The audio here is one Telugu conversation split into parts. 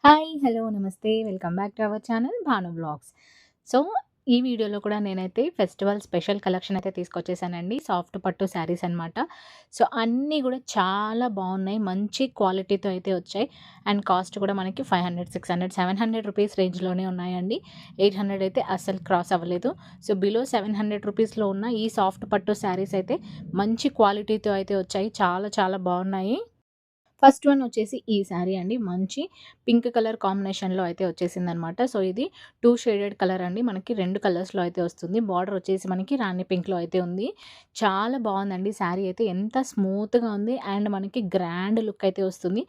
హాయ్! హలో! నమస్తే. Welcome back to our channel Bhanu vlogs. So, ఈ వీడియోలో కూడా నేనైతే ఫెస్టివల్ స్పెషల్ కలెక్షన్ అయితే తీసుకొచ్చేసానండి. సాఫ్ట్ పట్టు శారీస్ అనమాట. సో, అన్నీ గూడా చాలా బావున్నాయి. మంచి క్వాలిటీతో అయితే వచ్చాయి. అండ్ కాస్ట్ కూడా మనకి 500, 600, 700 రూపీస్ రేంజ్‌లోనే ఉన్నాయండి. 800 అయితే అస్సలు క్రాస్ అవ్వలేదు. సో, బిలో 700 రూపీస్‌లో ఉన్న ఈ సాఫ్ట్ పట్టు శారీస్ అయితే మంచి క్వాలిటీతో అయితే వచ్చాయి. చాలా చాలా బావున్నాయి. ఫస్ట్ వన్ వచ్చేసి ఈ శారీ అండి. మంచి పింక్ కలర్ కాంబినేషన్‌లో అయితే వచ్చేసిందనమాట. సో, ఇది 2 షేడెడ్ కలర్ అండి. మనకి 2 కలర్స్‌లో అయితే వస్తుంది. బార్డర్ వచ్చేసి మనకి రాణి పింక్‌లో అయితే ఉంది. చాలా బావుందండి శారీ అయితే. ఎంత స్మూత్‌గా ఉంది అండ్ మనకి గ్రాండ్ లుక్ అయితే వస్తుంది.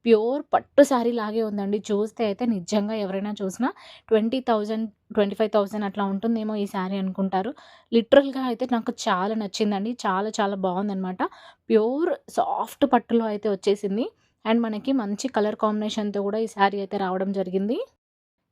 ప్యూర్ పట్టు శారీ లాగే ఉందండి. చూస్తే అయితే నిజంగా ఎవరైనా చూసినా 20,000, 25,000 అట్లా ఉంటుందేమో ఈ శారీ అనుకుంటారు. లిటరల్‌గా అయితే నాకు చాలా నచ్చిందండి. చాలా చాలా బావుందనమాట. ప్యూర్ సాఫ్ట్ పట్టులో అయితే వచ్చేసింది. అండ్ మనకి మంచి కలర్ కాంబినేషన్‌తో కూడా ఈ శారీ అయితే రావడం జరిగింది.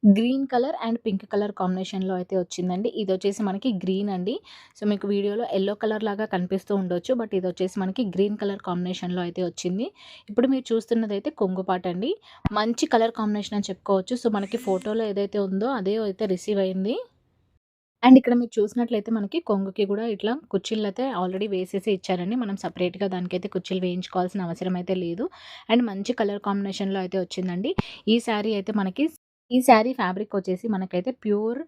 Green colour and pink colour కాంబినేషన్‌లో అయితే వచ్చిందండి. ఇదొచ్చేసి మనకి గ్రీన్ అండి. సో, మీకు వీడియోలో యెల్లో కలర్ లాగా కనిపిస్తూ ఉండొచ్చు. బట్ ఇదొచ్చేసి మనకి గ్రీన్ కలర్ కాంబినేషన్‌లో అయితే వచ్చింది. ఇప్పుడు మీరు చూస్తున్నదైతే కొంగు పాటండి. మంచి కలర్ కాంబినేషన్ అని చెప్పుకోవచ్చు. సో, మనకి ఫోటోలో ఏదైతే ఉందో అదే అయితే రిసీవ్ అయింది. అండ్ ఇక్కడ మీరు చూసినట్లయితే మనకి కొంగుకి గూడా ఇట్లా కుచ్చిళ్ళైతే ఆల్రెడీ వేసేసి ఇచ్చారండి. మనం సెపరేట్‌గా దానికైతే కుచ్చిళ్ళు వేయించుకోవాల్సిన అవసరం అయితే లేదు. అండ్ మంచి కలర్ కాంబినేషన్‌లో అయితే వచ్చిందండి. ఈ శారీ అయితే మనకి ఈ శారీ ఫ్యాబ్రిక్ వచ్చేసి మనకైతే ప్యూర్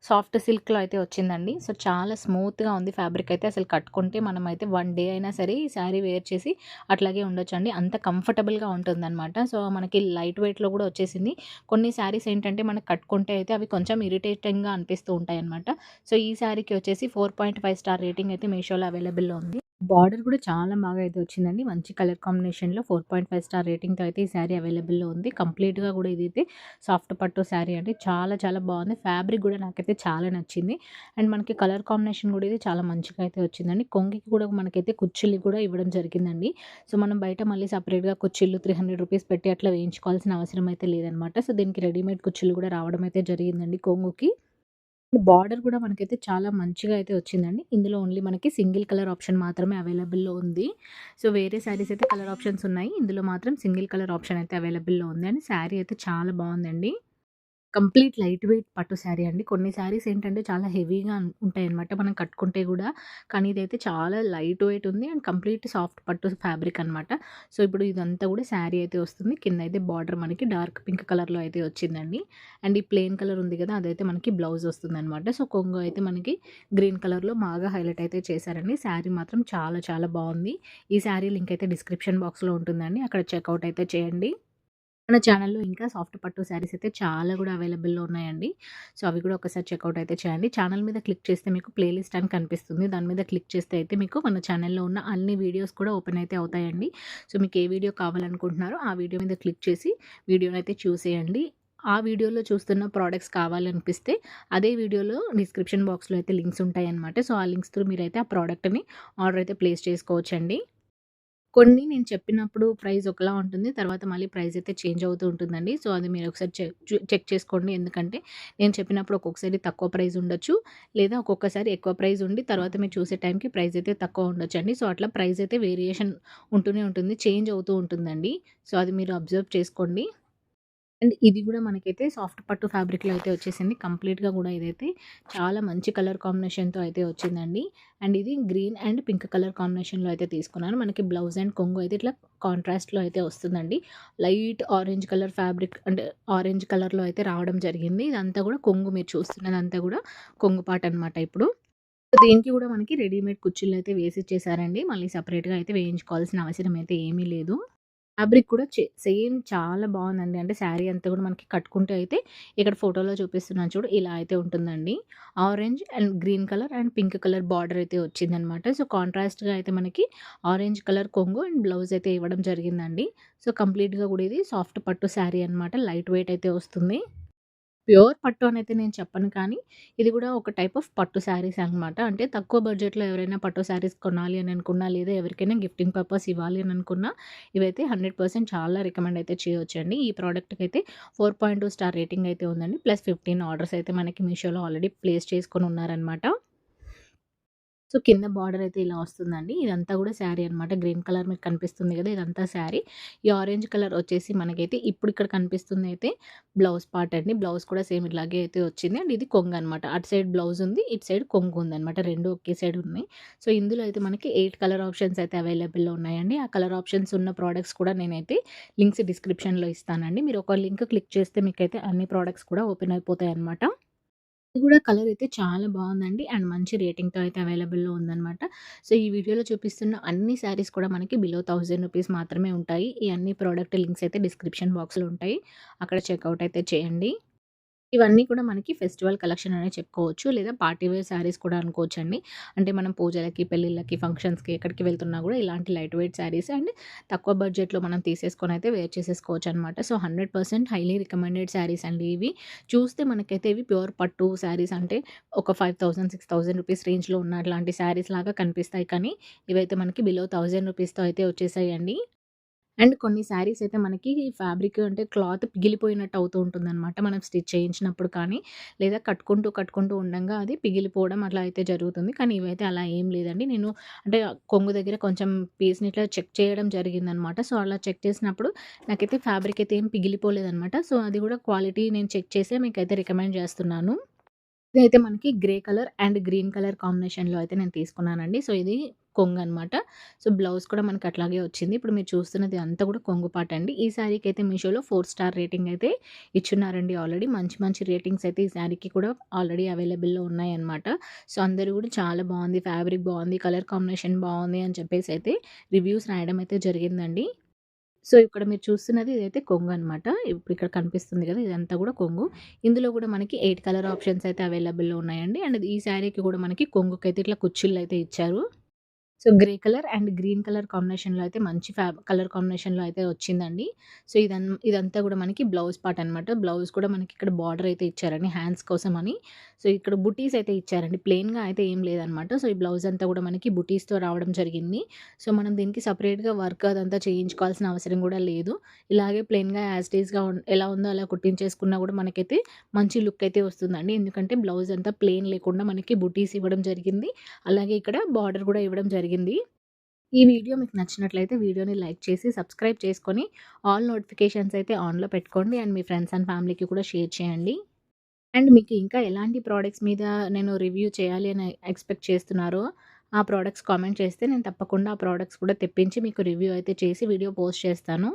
సాఫ్ట్ సిల్క్‌లో అయితే వచ్చిందండి. సో, చాలా స్మూత్‌గా ఉంది ఫ్యాబ్రిక్ అయితే. అసలు కట్టుకుంటే మనమైతే 1 డే అయినా సరే ఈ శారీ వేర్ చేసి అట్లాగే ఉండొచ్చండి. అంత కంఫర్టబుల్‌గా ఉంటుందనమాట. సో, మనకి లైట్ వెయిట్‌లో గూడా వచ్చేసింది. కొన్ని శారీస్ ఏంటంటే మనకు కట్టుకుంటే అయితే అవి కొంచెం ఇరిటేటింగ్‌గా అనిపిస్తూ ఉంటాయన్నమాట. సో, ఈ శారీకి వచ్చేసి 4.5 స్టార్ రేటింగ్ అయితే మీషోలో అవైలబుల్‌లో ఉంది. బార్డర్ కూడా చాలా బాగా అయితే వచ్చిందండి. మంచి కలర్ కాంబినేషన్‌లో 4.5 స్టార్ రేటింగ్‌తో అయితే ఈ శారీ అవైలబుల్‌లో ఉంది. కంప్లీట్‌గా కూడా ఇదైతే సాఫ్ట్ పట్టు శారీ అండి. చాలా చాలా బాగుంది. ఫ్యాబ్రిక్ కూడా నాకైతే చాలా నచ్చింది. అండ్ మనకి కలర్ కాంబినేషన్ కూడా ఇది చాలా మంచిగా అయితే వచ్చిందండి. కొంగికి కూడా మనకైతే కుచ్చిళ్ళు కూడా ఇవ్వడం జరిగిందండి. సో, మనం బయట మళ్ళీ సెపరేట్‌గా కుచ్చిళ్ళు 300 రూపీస్ పెట్టి అట్లా వేయించుకోవాల్సిన అవసరం అయితే లేదనమాట. సో, దీనికి రెడీమేడ్ కుచ్చిళ్ళు కూడా రావడం అయితే జరిగిందండి కొంగుకి. బార్డర్ కూడా మనకైతే చాలా మంచిగా అయితే వచ్చిందండి. ఇందులో ఓన్లీ మనకి సింగిల్ కలర్ ఆప్షన్ మాత్రమే అవైలబుల్‌లో ఉంది. సో, వేరే శారీస్ అయితే కలర్ ఆప్షన్స్ ఉన్నాయి. ఇందులో మాత్రం సింగిల్ కలర్ ఆప్షన్ అయితే అవైలబుల్‌లో ఉంది. అండ్ శారీ అయితే చాలా బావుందండి. కంప్లీట్ లైట్ వెయిట్ పట్టు శారీ అండి. కొన్ని శారీస్ ఏంటంటే చాలా హెవీగా ఉంటాయన్నమాట మనం కట్టుకుంటే గూడా. కానీ ఇదైతే చాలా లైట్ వెయిట్ ఉంది అండ్ కంప్లీట్ సాఫ్ట్ పట్టు ఫ్యాబ్రిక్ అనమాట. సో, ఇప్పుడు ఇదంతా గూడా శారీ అయితే వస్తుంది. కిందయితే బార్డర్ మనకి డార్క్ పింక్ కలర్‌లో అయితే వచ్చిందండి. అండ్ ఈ ప్లెయిన్ కలర్ ఉంది గదా! అదైతే మనకి బ్లౌజ్ వస్తుందనమాట. సో, కొంగు అయితే మనకి గ్రీన్ కలర్‌లో బాగా హైలైట్ అయితే చేశారండి. శారీ మాత్రం చాలా చాలా బావుంది. ఈ శారీ లింక్ అయితే డిస్క్రిప్షన్ బాక్స్‌లో ఉంటుందండి. అక్కడ చెక్‌ఔట్ అయితే చేయండి. మన ఛానల్‌లో ఇంకా సాఫ్ట్ పట్టు శారీస్ అయితే చాలా గూడా అవైలబుల్‌లో ఉన్నాయండి. సో, అవి కూడా ఒకసారి చెక్‌ఔట్ అయితే చేయండి. ఛానల్ మీద క్లిక్ చేస్తే మీకు ప్లేలిస్ట్ అని కనిపిస్తుంది. దాని మీద క్లిక్ చేస్తే అయితే మీకు మన ఛానల్‌లో ఉన్న అన్ని వీడియోస్ కూడా ఓపెన్ అయితే అవుతాయండి. సో, మీకు ఏ వీడియో కావాలనుకుంటున్నారో ఆ వీడియో మీద క్లిక్ చేసి వీడియోనైతే చూసేయండి. ఆ వీడియోలో చూస్తున్న ప్రొడక్ట్స్ కావాలనిపిస్తే అదే వీడియోలో డిస్క్రిప్షన్ బాక్స్‌లో అయితే లింక్స్ ఉంటాయన్నమాట. సో, ఆ లింక్స్ త్రూ మీరైతే ఆ ప్రొడక్ట్‌ని ఆర్డర్ అయితే ప్లేస్ చేసుకోవచ్చండి. కొన్ని నేను చెప్పినప్పుడు ప్రైస్ ఒకలా ఉంటుంది. తర్వాత మళ్ళీ ప్రైస్ అయితే చేంజ్ అవుతూ ఉంటుందండి. సో, అది మీరు ఒకసారి చెక్ చేసుకోండి. ఎందుకంటే నేను చెప్పినప్పుడు ఒక్కొక్కసారి తక్కువ ప్రైస్ ఉండొచ్చు. లేదా ఒక్కొక్కసారి ఎక్కువ ప్రైస్ ఉండి తర్వాత మీరు చూసే టైంకి ప్రైస్ అయితే తక్కువ ఉండొచ్చండి. సో, అట్లా ప్రైస్ అయితే వేరియేషన్ ఉంటూనే ఉంటుంది. చేంజ్ అవుతూ ఉంటుందండి. సో, అది మీరు అబ్జర్వ్ చేసుకోండి. అండ్ ఇది గూడా మనకైతే సాఫ్ట్ పట్టు ఫ్యాబ్రిక్‌లో అయితే వచ్చేసింది. కంప్లీట్‌గా గూడా ఇదైతే చాలా మంచి కలర్ కాంబినేషన్‌తో అయితే వచ్చిందండి. అండ్ ఇది గ్రీన్ అండ్ పింక్ కలర్ కాంబినేషన్‌లో అయితే తీసుకున్నాను. మనకి బ్లౌజ్ అండ్ కొంగు అయితే ఇట్లా కాంట్రాస్ట్‌లో అయితే వస్తుందండి. లైట్ ఆరెంజ్ కలర్ ఫ్యాబ్రిక్ అంటే ఆరెంజ్ కలర్‌లో అయితే రావడం జరిగింది. ఇదంతా గూడా కొంగు మీరు చూస్తున్నదంతా గూడా కొంగు పార్ట్ ఇప్పుడు. దీనికి గూడా మనకి రెడీమేడ్ కుచ్చిళ్ళైతే వేసిచ్చేసారండి. మళ్ళీ సెపరేట్‌గా అయితే వేయించుకోవాల్సిన అవసరం అయితే ఏమీ లేదు. ఫ్యాబ్రిక్ కూడా సేమ్ చాలా బావుందండి. అంటే శారీ అంతా కూడా మనకి కట్టుకుంటే అయితే ఇక్కడ ఫోటోలో చూపిస్తున్నాను చూడు ఇలా అయితే ఉంటుందండి. Orange and green colour and pink colour border అయితే వచ్చిందనమాట. సో, కాంట్రాస్ట్‌గా అయితే మనకి ఆరెంజ్ కలర్ కొంగు అండ్ బ్లౌజ్ అయితే ఇవ్వడం జరిగిందండి. సో, కంప్లీట్‌గా కూడా ఇది సాఫ్ట్ పట్టు శారీ అనమాట. లైట్ వెయిట్ అయితే వస్తుంది. ప్యూర్ పట్టు అనైతే నేను చెప్పను కానీ, ఇది గూడా ఒక టైప్ ఆఫ్ పట్టు శారీస్ అనమాట. అంటే తక్కువ బడ్జెట్‌లో ఎవరైనా పట్టు శారీస్ కొనాలి అని అనుకున్నా, లేదా ఎవరికైనా గిఫ్టింగ్ పర్పస్ ఇవ్వాలి అని అనుకున్నా, ఇవైతే 100% చాలా రికమెండ్ అయితే చేయొచ్చండి. ఈ ప్రోడక్ట్‌కైతే 4.2 స్టార్ రేటింగ్ అయితే ఉందండి. ప్లస్ 15 ఆర్డర్స్ అయితే మనకి మీషోలో ఆల్రెడీ ప్లేస్ చేసుకొని ఉన్నారనమాట. సో, కింద బార్డర్ అయితే ఇలా వస్తుందండి. ఇదంతా గూడా శారీ అనమాట. గ్రీన్ కలర్ మీకు కనిపిస్తుంది గదా! ఇదంతా శారీ. ఈ ఆరెంజ్ కలర్ వచ్చేసి మనకైతే ఇప్పుడు ఇక్కడ కనిపిస్తుందయితే బ్లౌజ్ పార్ట్ అండి. బ్లౌజ్ కూడా సేమ్ ఇలాగే అయితే వచ్చింది. అండ్ ఇది కొంగనమాట. అటు సైడ్ బ్లౌజ్ ఉంది. ఇటు సైడ్ కొంగు ఉందనమాట. 2 ఒకే సైడ్ ఉన్నాయి. సో, ఇందులో అయితే మనకి 8 కలర్ ఆప్షన్స్ అయితే అవైలబుల్‌లో ఉన్నాయండి. ఆ కలర్ ఆప్షన్స్ ఉన్న ప్రొడక్ట్స్ కూడా నేనైతే లింక్స్ డిస్క్రిప్షన్‌లో ఇస్తానండి. మీరు ఒక లింక్ క్లిక్ చేస్తే మీకైతే అన్ని ప్రొడక్ట్స్ కూడా ఓపెన్ అయిపోతాయన్నమాట. ఇది కూడా కలర్ అయితే చాలా బావుందండి. అండ్ మంచి రేటింగ్‌తో అయితే అవైలబుల్‌లో ఉందనమాట. సో, ఈ వీడియోలో చూపిస్తున్న అన్ని శారీస్ కూడా మనకి బిలో రూ. 1000 మాత్రమే ఉంటాయి. ఈ అన్ని ప్రొడక్ట్ లింక్స్ అయితే డిస్క్రిప్షన్ బాక్స్‌లో ఉంటాయి. అక్కడ చెక్‌ఔట్ అయితే చేయండి. ఇవన్నీ కూడా మనకి ఫెస్టివల్ కలెక్షన్ అనే చెప్పుకోవచ్చు. లేదా పార్టీ వేర్ శారీస్ కూడా అనుకోవచ్చండి. అంటే మనం పూజలకి, పెళ్ళిళ్ళకి, ఫంక్షన్స్‌కి ఎక్కడికి వెళ్తున్నా గూడా ఇలాంటి లైట్ వెయిట్ శారీస్ అండ్ తక్కువ బడ్జెట్‌లో మనం తీసేసుకొనైతే వేర్ చేసేసుకోవచ్చనమాట. సో, 100% హైలీ రికమెండెడ్ శారీస్ అండి ఇవి. చూస్తే మనకైతే ఇవి ప్యూర్ పట్టు శారీస్ అంటే ఒక 5000, 6000 రూపీస్ రేంజ్‌లో ఉన్న అట్లాంటి శారీస్ లాగా కనిపిస్తాయి. కానీ ఇవైతే మనకి బిలో రూ. 1000తో అయితే వచ్చేసాయండి. అండ్ కొన్ని శారీస్ అయితే మనకి ఫ్యాబ్రిక్ అంటే క్లాత్ పిగిలిపోయినట్టు అవుతూ ఉంటుందనమాట. మనం స్టిచ్ చేయించినప్పుడు కానీ, లేదా కట్టుకుంటూ ఉండంగా అది పిగిలిపోవడం అట్లా అయితే జరుగుతుంది. కానీ ఇవైతే అలా ఏం లేదండి. నేను అంటే కొంగు దగ్గర కొంచెం పీస్‌ని ఇట్లా చెక్ చేయడం జరిగిందనమాట. సో, అలా చెక్ చేసినప్పుడు నాకైతే ఫ్యాబ్రిక్ అయితే ఏం పిగిలిపోలేదనమాట. సో, అది కూడా క్వాలిటీ నేను చెక్ చేసే మీకైతే రికమెండ్ చేస్తున్నాను. ఇదైతే మనకి grey colour and green colour కాంబినేషన్‌లో అయితే నేను తీసుకున్నానండి. సో, ఇది కొంగనమాట. సో, బ్లౌజ్ కూడా మనకి అట్లాగే వచ్చింది. ఇప్పుడు మీరు చూస్తున్నది అంతా కూడా కొంగు పాటండి. ఈ శారీకైతే మీషోలో 4 స్టార్ రేటింగ్ అయితే ఇచ్చున్నారండి ఆల్రెడీ. మంచి మంచి రేటింగ్స్ అయితే ఈ శారీకి కూడా ఆల్రెడీ అవైలబుల్‌లో ఉన్నాయన్నమాట. సో, అందరూ కూడా చాలా బావుంది, ఫ్యాబ్రిక్ బావుంది, కలర్ కాంబినేషన్ బావుంది అని చెప్పేసి అయితే రివ్యూస్ రాయడం అయితే జరిగిందండి. సో, ఇక్కడ మీరు చూస్తున్నది ఇదైతే కొంగనమాట. ఇప్పుడు ఇక్కడ కనిపిస్తుంది గదా! ఇదంతా గూడా కొంగు. ఇందులో గూడా మనకి 8 కలర్ ఆప్షన్స్ అయితే అవైలబుల్‌లో ఉన్నాయండి. అండ్ ఈ శారీకి గూడా మనకి కొంగుకైతే ఇట్లా కుచ్చిళ్ళైతే ఇచ్చారు. So, grey colour and green colour కాంబినేషన్‌లో అయితే మంచి కలర్ కాంబినేషన్‌లో అయితే వచ్చిందండి. సో, ఇదంతా గూడా మనకి బ్లౌజ్ పార్ట్ అనమాట. బ్లౌజ్ కూడా మనకి ఇక్కడ బార్డర్ అయితే ఇచ్చారండి హ్యాండ్స్ కోసమని. సో, ఇక్కడ బుటీస్ అయితే ఇచ్చారండి. ప్లెయిన్‌గా అయితే ఏం లేదనమాట. సో, ఈ బ్లౌజ్ అంతా గూడా మనకి బుటీస్‌తో రావడం జరిగింది. సో, మనం దీనికి సెపరేట్‌గా వర్క్ అదంతా చేయించుకోవాల్సిన అవసరం గూడా లేదు. ఇలాగే ప్లెయిన్‌గా యాజ్ ఇట్ ఈస్‌గా ఎలా ఉందో అలా కుట్టించేసుకున్నా గూడా మనకైతే మంచి లుక్ అయితే వస్తుందండి. ఎందుకంటే బ్లౌజ్ అంతా ప్లెయిన్ లేకుండా మనకి బుటీస్ ఇవ్వడం జరిగింది. అలాగే ఇక్కడ బార్డర్ గూడా ఇవ్వడం జరిగింది. ఈ వీడియో మీకు నచ్చినట్లయితే వీడియోని లైక్ చేసి, సబ్స్క్రైబ్ చేసుకొని, ఆల్ నోటిఫికేషన్స్ అయితే ఆన్‌లో పెట్టుకోండి. అండ్ మీ ఫ్రెండ్స్ అండ్ ఫ్యామిలీకి కూడా షేర్ చేయండి. అండ్ మీకు ఇంకా ఎలాంటి ప్రొడక్ట్స్ మీద నేను రివ్యూ చేయాలి అని ఎక్స్‌పెక్ట్ చేస్తున్నారో, ఆ ప్రొడక్ట్స్ కామెంట్ చేస్తే నేను తప్పకుండా ఆ ప్రొడక్ట్స్ కూడా తెప్పించి మీకు రివ్యూ అయితే చేసి వీడియో పోస్ట్ చేస్తాను.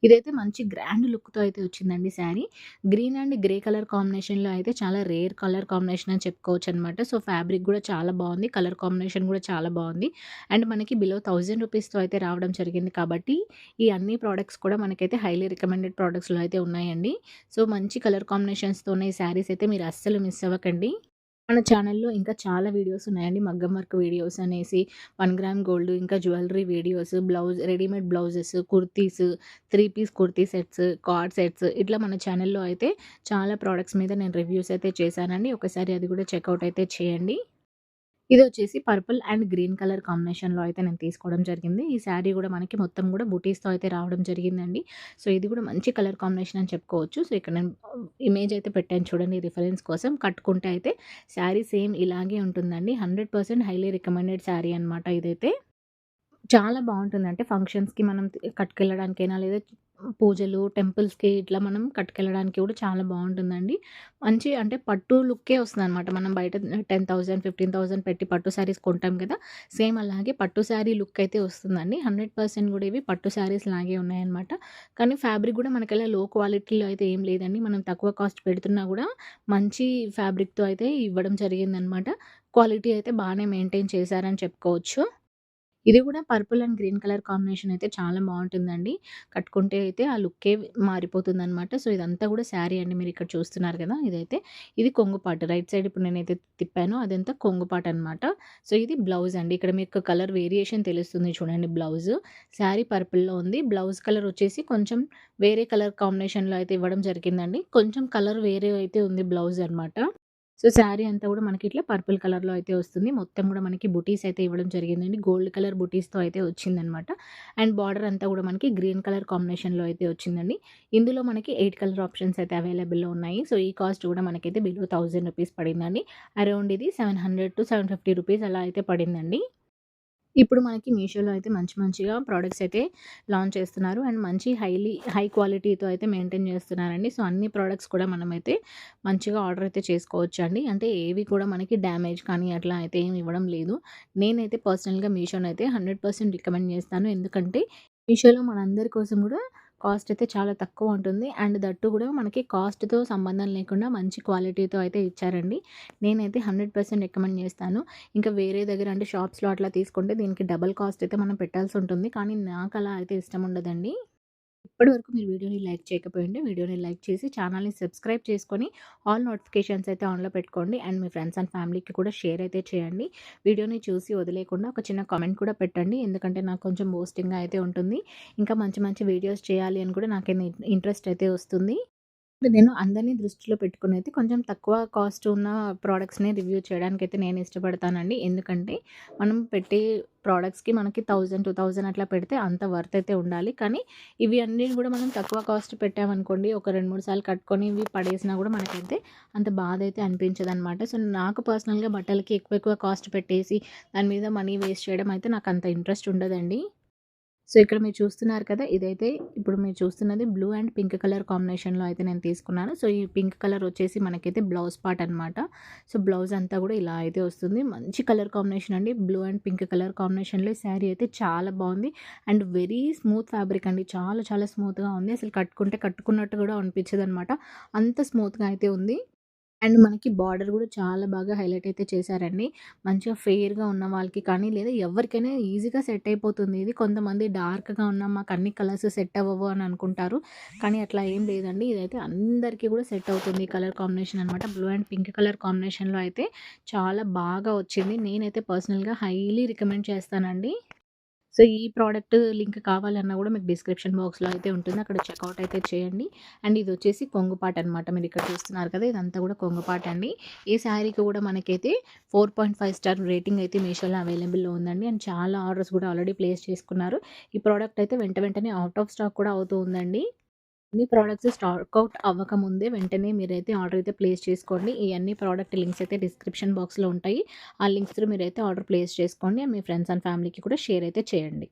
ఇదైతే మంచి గ్రాండ్ లుక్‌తో అయితే వచ్చిందండి sari. Green and grey colour కాంబినేషన్‌లో అయితే చాలా రేర్ కలర్ కాంబినేషన్ అని చెప్పుకోవచ్చనమాట. సో, ఫ్యాబ్రిక్ గూడా చాలా బావుంది. కలర్ కాంబినేషన్ గూడా చాలా బావుంది. అండ్ మనకి బిలో రూ. 1000తో అయితే రావడం జరిగింది కాబట్టి, ఈ అన్ని ప్రొడక్ట్స్ కూడా మనకైతే హైలీ రికమెండెడ్ ప్రొడక్ట్స్‌లో అయితే ఉన్నాయండి. సో, మంచి కలర్ కాంబినేషన్స్‌తో ఉన్న ఈ శారీస్ అయితే మీరు అస్సలు మిస్ అవ్వకండి. మన ఛానల్‌లో ఇంకా చాలా వీడియోస్ ఉన్నాయండి. మగ్గం వర్క్ వీడియోస్ అనేసి, 1 గ్రామ్ గోల్డ్, ఇంకా jewellery videos, readymade blouses, kurtis, 3 piece kurti sets, card sets ఇట్లా మన ఛానల్‌లో అయితే చాలా ప్రొడక్ట్స్ మీద నేను రివ్యూస్ అయితే చేశానండి. ఒకసారి అది కూడా చెక్‌ఔట్ అయితే చేయండి. ఇదొచ్చేసి పర్పుల్ అండ్ గ్రీన్ కలర్ కాంబినేషన్‌లో అయితే నేను తీసుకోవడం జరిగింది. ఈ శారీ గూడా మనకి మొత్తం గూడా బుటీస్‌తో అయితే రావడం జరిగిందండి. సో, ఇది గూడా మంచి కలర్ కాంబినేషన్ అని చెప్పుకోవచ్చు. సో, ఇక్కడ నేను ఇమేజ్ అయితే పెట్టాను చూడండి రిఫరెన్స్ కోసం. కట్టుకుంటే అయితే శారీ సేమ్ ఇలాగే ఉంటుందండి. 100% హైలీ రికమెండెడ్ శారీ అనమాట ఇదైతే. చాలా బావుంటుంది. అంటే ఫంక్షన్స్‌కి మనం కట్టుకెళ్ళడానికైనా లేదా పూజలు, టెంపుల్స్‌కి ఇట్లా మనం కట్టుకెళ్ళడానికి కూడా చాలా బావుంటుందండి. మంచి అంటే పట్టు లుక్కే వస్తుందనమాట. మనం బయట 10,000, 15,000 పెట్టి పట్టు శారీస్ కొంటాం కదా! సేమ్ అలాగే పట్టు శారీ లుక్ అయితే వస్తుందండి. 100% కూడా ఇవి పట్టు శారీస్ లాగే ఉన్నాయన్నమాట. కానీ ఫ్యాబ్రిక్ కూడా మనకలా లో క్వాలిటీలో అయితే ఏం లేదండి. మనం తక్కువ కాస్ట్ పెడుతున్నా కూడా మంచి ఫ్యాబ్రిక్‌తో అయితే ఇవ్వడం జరిగిందనమాట. క్వాలిటీ అయితే బానే మెయింటైన్ చేశారని చెప్పుకోవచ్చు. ఇది గూడా purple and green colour combination అయితే చాలా బావుంటుందండి. కట్టుకుంటే అయితే ఆ లుక్కే మారిపోతుందనమాట. సో, ఇదంతా గూడా శారీ అండి. మీరిక్కడ చూస్తున్నారు గదా! ఇదైతే. ఇది కొంగు పార్ట్. రైట్ సైడ్ ఇప్పుడు నేనైతే తిప్పానో అదంతా కొంగు పార్ట్ అనమాట. సో, ఇది బ్లౌజ్ అండి. ఇక్కడ మీకు కలర్ వేరియేషన్ తెలుస్తుంది చూడండి బ్లౌజు. శారీ పర్పుల్‌లో ఉంది. బ్లౌజ్ కలర్ వచ్చేసి కొంచెం వేరే కలర్ కాంబినేషన్‌లో అయితే ఇవ్వడం జరిగిందండి. కొంచెం కలర్ వేరే అయితే ఉంది బ్లౌజ్ అనమాట. సో, శారీ అంతా గూడా మనకి ఇట్లా పర్పుల్ కలర్‌లో అయితే వస్తుంది. మొత్తం గూడా మనకి బుటీస్ అయితే ఇవ్వడం జరిగిందండి. గోల్డ్ కలర్ బుటీస్‌తో అయితే వచ్చిందనమాట. అండ్ బార్డర్ అంతా గూడా మనకి గ్రీన్ కలర్ కాంబినేషన్‌లో అయితే వచ్చిందండి. ఇందులో మనకి 8 కలర్ ఆప్షన్స్ అయితే అవైలబుల్‌లో ఉన్నాయి. సో, ఈ కాస్ట్ గూడా మనకైతే బిలో 1000 రూపీస్ పడిందండి. అరౌండ్ ఇది 700-750 రూపీస్ అలా అయితే పడిందండి. ఇప్పుడు మనకి మీషోలో అయితే మంచిగా ప్రొడక్ట్స్ అయితే లాంచ్ చేస్తున్నారు. అండ్ మంచి హై క్వాలిటీతో అయితే మెయింటైన్ చేస్తున్నారండి. సో, అన్ని ప్రొడక్ట్స్ కూడా మనమైతే మంచిగా ఆర్డర్ అయితే చేసుకోవచ్చండి. అంటే ఏవి కూడా మనకి డ్యామేజ్ కానీ అట్లా అయితే ఏమి ఇవ్వడం లేదు. నేనైతే పర్సనల్‌గా మీషోనైతే 100% రికమెండ్ చేస్తాను. ఎందుకంటే మీషోలో మనందరి కోసం కూడా కాస్ట్ అయితే చాలా తక్కువ ఉంటుంది. అండ్ దట్టు కూడా మనకి కాస్ట్‌తో సంబంధం లేకుండా మంచి క్వాలిటీతో అయితే ఇచ్చారండి. నేనైతే 100% రికమెండ్ చేస్తాను. ఇంకా వేరే దగ్గర అంటే షాప్స్‌లో అట్లా తీసుకుంటే దీనికి డబుల్ కాస్ట్ అయితే మనం పెట్టాల్సుంటుంది. కానీ నాకలా అయితే ఇష్టం ఉండదండి. ఇప్పటి వరకు మీరు వీడియోని లైక్ చేయకపోయింటే వీడియోని లైక్ చేసి ఛానల్‌ని సబ్స్క్రైబ్ చేసుకొని ఆల్ నోటిఫికేషన్స్ అయితే ఆన్‌లో పెట్టుకోండి. అండ్ మీ ఫ్రెండ్స్ అండ్ ఫ్యామిలీకి కూడా షేర్ అయితే చేయండి. వీడియోని చూసి వదిలేయకుండా ఒక చిన్న కామెంట్ కూడా పెట్టండి. ఎందుకంటే నాకు కొంచెం బూస్టింగ్‌గా అయితే ఉంటుంది. ఇంకా మంచి వీడియోస్ చేయాలి అని కూడా నాకైతే ఇంట్రెస్ట్ అయితే వస్తుంది. నేను అందరిని దృష్టిలో పెట్టుకొనైతే కొంచెం తక్కువ కాస్ట్ ఉన్న ప్రొడక్ట్స్‌ని రివ్యూ చేయడానికైతే నేను ఇష్టపడతానండి. ఎందుకంటే మనం పెట్టే ప్రొడక్ట్స్‌కి మనకి 1000, 2000 అట్లా పెడితే అంత వర్త్ అయితే ఉండాలి. కానీ ఇవి అన్నీ కూడా మనం తక్కువ కాస్ట్ పెట్టామనుకోండి, ఒక 2, 3 సార్లు కట్టుకొని ఇవి పడేసినా కూడా మనకైతే అంత బాధైతే అనిపించదనమాట. సో, నాకు పర్సనల్‌గా బట్టలకి ఎక్కువ కాస్ట్ పెట్టేసి దాని మీద మనీ వేస్ట్ చేయడం అయితే నాకంత ఇంట్రెస్ట్ ఉండదండి. సో, ఇక్కడ మీరు చూస్తున్నారు కదా! ఇదైతే ఇప్పుడు మీరు చూస్తున్నది బ్లూ అండ్ పింక్ కలర్ కాంబినేషన్‌లో అయితే నేను తీసుకున్నాను. సో, ఈ పింక్ కలర్ వచ్చేసి మనకైతే బ్లౌజ్ పార్ట్ అనమాట. సో, బ్లౌజ్ అంతా కూడా ఇలా అయితే వస్తుంది. మంచి కలర్ కాంబినేషన్ అండి. బ్లూ అండ్ పింక్ కలర్ కాంబినేషన్‌లో ఈ శారీ అయితే చాలా బావుంది. అండ్ వెరీ స్మూత్ ఫ్యాబ్రిక్ అండి. చాలా స్మూత్‌గా ఉంది. అసలు కట్టుకుంటే కట్టుకున్నట్టు కూడా అనిపించదనమాట. అంత స్మూత్‌గా అయితే ఉంది. అండ్ మనకి బార్డర్ గూడా చాలా బాగా హైలైట్ అయితే చేశారండి. మంచిగా ఫెయిర్‌గా ఉన్న వాళ్ళకి కానీ, లేదా ఎవరికైనా ఈజీగా సెట్ అయిపోతుంది ఇది. కొంతమంది డార్క్‌గా ఉన్న మాకు అన్ని కలర్స్ సెట్ అవ్వవు అని అనుకుంటారు. కానీ అట్లా ఏం లేదండి. ఇదైతే అందరికీ కూడా సెట్ అవుతుంది. ఈ కలర్ కాంబినేషన్ అనమాట. బ్లూ అండ్ పింక్ కలర్ కాంబినేషన్‌లో అయితే చాలా బాగా వచ్చింది. నేనైతే పర్సనల్‌గా హైలీ రికమెండ్ చేస్తానండి. సో, ఈ ప్రోడక్ట్ లింక్ కావాలన్నా గూడా మీకు డిస్క్రిప్షన్ బాక్స్‌లో అయితే ఉంటుంది. అక్కడ చెక్‌ఔట్ అయితే చేయండి. అండ్ ఇదొచ్చేసి కొంగు పార్ట్ అనమాట. మీరిక్కడ చూస్తున్నారు కదా! ఇదంతా గూడా కొంగు పార్ట్ అండి. ఈ శారీకి గూడా మనకైతే 4.5 స్టార్ రేటింగ్ అయితే మీషోలో అవైలబుల్‌లో ఉందండి. అండ్ చాలా ఆర్డర్స్ గూడా ఆల్రెడీ ప్లేస్ చేసుకున్నారు. ఈ ప్రోడక్ట్ అయితే వెంటనే ఔట్ ఆఫ్ స్టాక్ కూడా అవుతూ ఉందండి. అన్ని ప్రొడక్ట్స్ స్టాక్ ఔట్ అవ్వకముందే వెంటనే మీరైతే ఆర్డర్ అయితే ప్లేస్ చేసుకోండి. ఈ అన్ని ప్రొడక్ట్ లింక్స్ అయితే డిస్క్రిప్షన్ బాక్స్‌లో ఉంటాయి. ఆ లింక్స్ త్రూ మీరైతే ఆర్డర్ ప్లేస్ చేసుకోండి. మీ ఫ్రెండ్స్ అండ్ ఫ్యామిలీకి కూడా షేర్ అయితే చేయండి.